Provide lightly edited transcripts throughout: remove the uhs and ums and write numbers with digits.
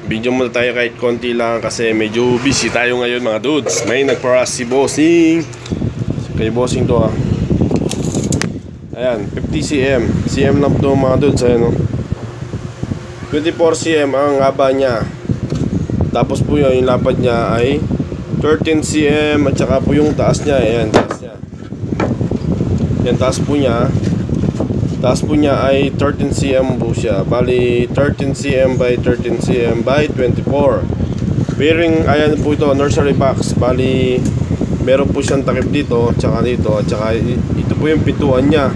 Video muna tayo kahit konti lang kasi medyo busy tayo ngayon mga dudes. May nagparas si Bossing. Kay Bossing to Ayan, 50 cm. CM lang to mga dudes. Ayan 24 cm ang haba niya. Tapos po yung lapad niya ay 13 cm. At saka po yung taas niya. Ayan, taas niya. Yan, taas po niya. Taas po niya ay 13 cm po siya. Bali 13 cm by 13 cm by 24. Bearing, ayan po ito, nursery box. Bali meron po siyang takip dito, tsaka dito, tsaka ito po yung pintuan niya.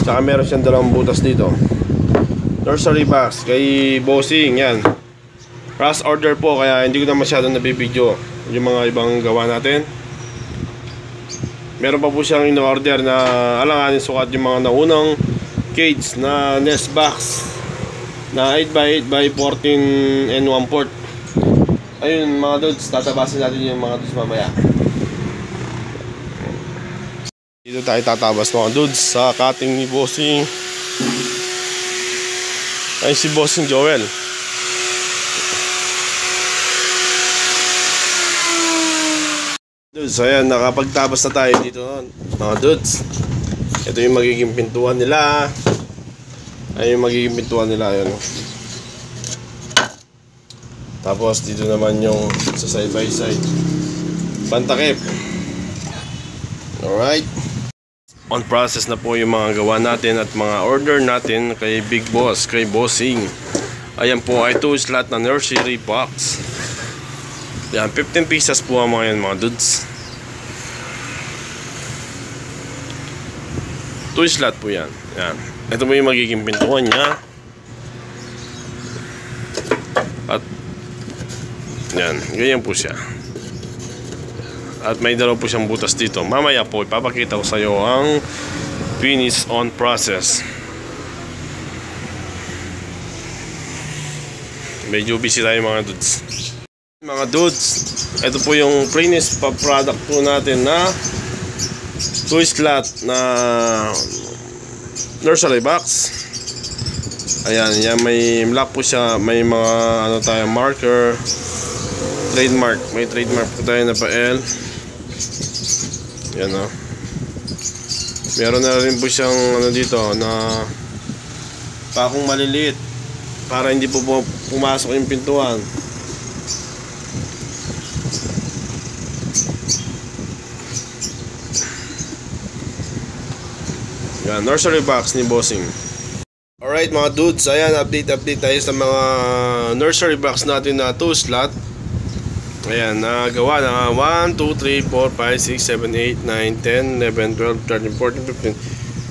Tsaka meron siyang dalawang butas dito. Nursery box kay Bossing, yan. Rush order po, kaya hindi ko na masyadong nabibideo yung mga ibang gawa natin. Meron pa po siyang in-order na alanganin sukat yung mga naunang cage na nest box na 8x8 by 14 and 1/4. Ayun mga dudes, tatabasin natin yung mga dudes mamaya. Dito tayo tatabas mga dudes sa cutting ni Bossing. Ay si Bossing Joel. Dudes, ayan, nakapagtabas na tayo dito mga dudes. Ito yung magiging pintuan nila. Ayun yung magiging pintuan nila. Ayun. Tapos dito naman yung sa side by side pantakip. Alright. On process na po yung mga gawa natin at mga order natin kay Big Boss, kay Bossing. Ayan po ay 2 slot na nursery box. Yan, 15 pieces po ang mga yan mga dudes. 2 slot po yan. Yan. Ito po yung magiging pintuan niya. At yan, ganyan po siya. At may dalawa po siyang butas dito. Mamaya po ipapakita ko sa iyo ang finish on process. Medyo busy tayo mga dudes. Mga dudes, ito po yung finish pa product po natin na 2 slot na nursery box. Ayan, yan, may lock po siya. May mga ano tayo, marker, trademark. May trademark po tayo na pa L. Yan o. Meron na rin po siyang ano dito na pakong maliliit para hindi po pumasok yung pintuan. Yan, nursery box ni Bossing. Alright mga dudes, ayan, update tayo sa mga nursery box natin na 2 slot. Ayan, nagawa na 1, 2, 3, 4, 5, 6, 7, 8, 9, 10, 11, 12, 13, 14,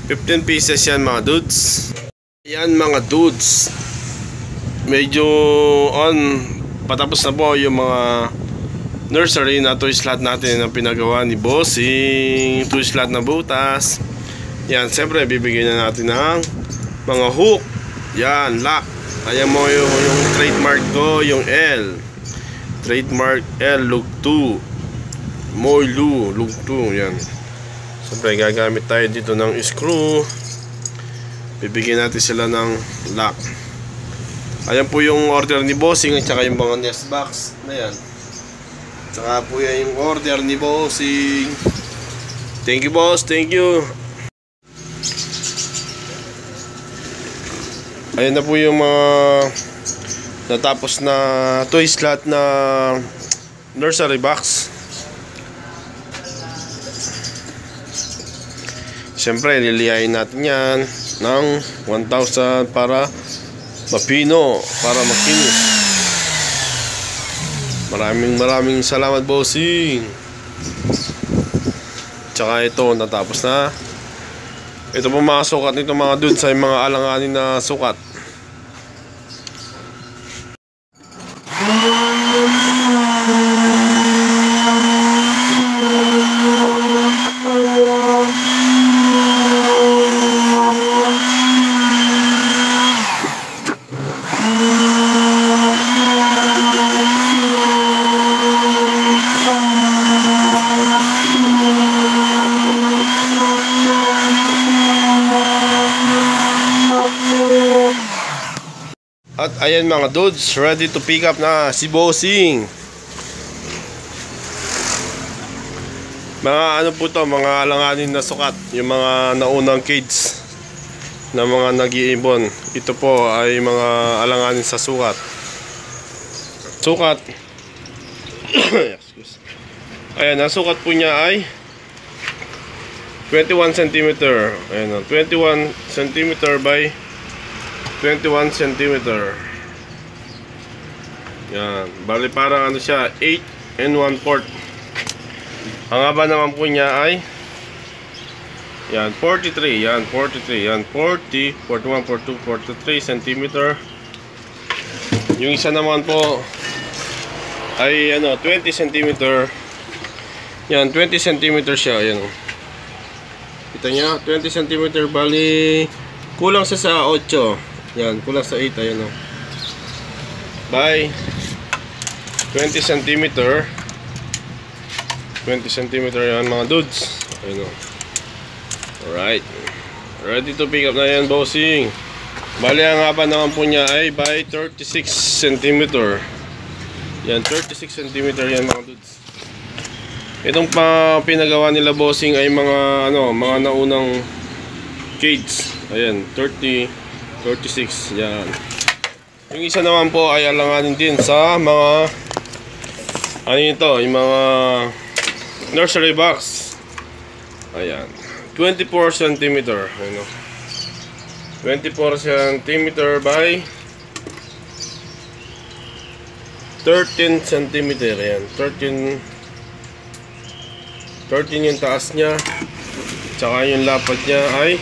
15 pieces yan mga dudes. Ayan mga dudes, medyo patapos na po yung mga nursery na 2 slot natin na pinagawa ni Bossing. 2 slot na butas. Yan, siyempre bibigyan na natin ng mga hook. Yan, lock. Ayan mo yung trademark ko, yung L. Trademark L, look 2. Moilu, look 2. Yan. Siyempre gagamit tayo dito ng screw. Bibigyan natin sila ng lock. Ayan po yung order ni Bossing at saka yung mga nest box na yan. Saka po yan yung order ni Bossing. Thank you boss, thank you. Ayan na po yung mga natapos na 2 slot na nursery box. Siyempre liliyain natin yan ng 1,000 para mapino, para makinis. Maraming salamat Bossing. Tsaka ito natapos na. Ito po mga sukat nito mga dudes ay mga alanganin na sukat. Ayan mga dudes, ready to pick up na si Bossing. Mga ano po to, mga alanganin na sukat, yung mga naunang kids na mga nag-iibon. Ito po ay mga alanganin sa sukat. Ayan, ang sukat po niya ay 21 cm. Ayan, 21 cm by 21 cm. Yan, bali parang ano siya, 8 and 1/4. Ang haba naman po niya ay yan, 43, yan, 43, yan, 40, 41, 42, 43 cm. Yung isa naman po ay ano, 20 cm. Yan, 20 cm siya, yan. Kita niya, 20 cm, bali kulang sa 8. Yan, kulang sa 8, ayan o. By 20 cm. 20 cm yan mga dudes. Ayun o. Alright. Ready to pick up na yan, Bossing. Bali ang haba naman po niya ay by 36 cm. Yan, 36 cm yan mga dudes. Itong pinagawa nila, Bossing, ay mga ano, mga naunang cage. Ayan, 30, 36. Yan. Yung isa naman po ay alanganin din sa mga ano ito, yung mga nursery box. Ayan, 24 cm. Ano? 24 cm by 13 cm. Ayan, 13 yung taas niya. Tsaka yung lapad niya ay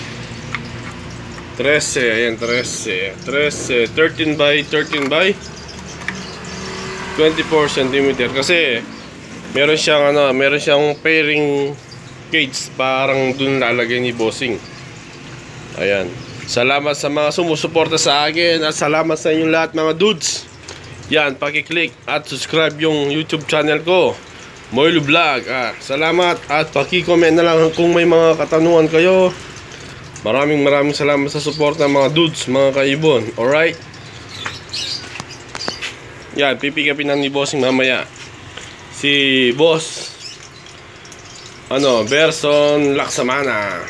13. Ayan, 13 by 13 by 24 cm. Kasi meron siyang ano, meron siyang pairing cage, parang dun lalagay ni Bossing. Ayan. Salamat sa mga sumusuporta sa akin at salamat sa inyong lahat mga dudes. Yan, paki-click at subscribe yung YouTube channel ko, Moilo Vlog. Salamat at paki-comment na lang kung may mga katanungan kayo. Maraming salamat sa suporta mga dudes, mga kaibon. Alright. Yan, pipikapin na ni Bossing mamaya. Si Boss ano, Berson Laksamana.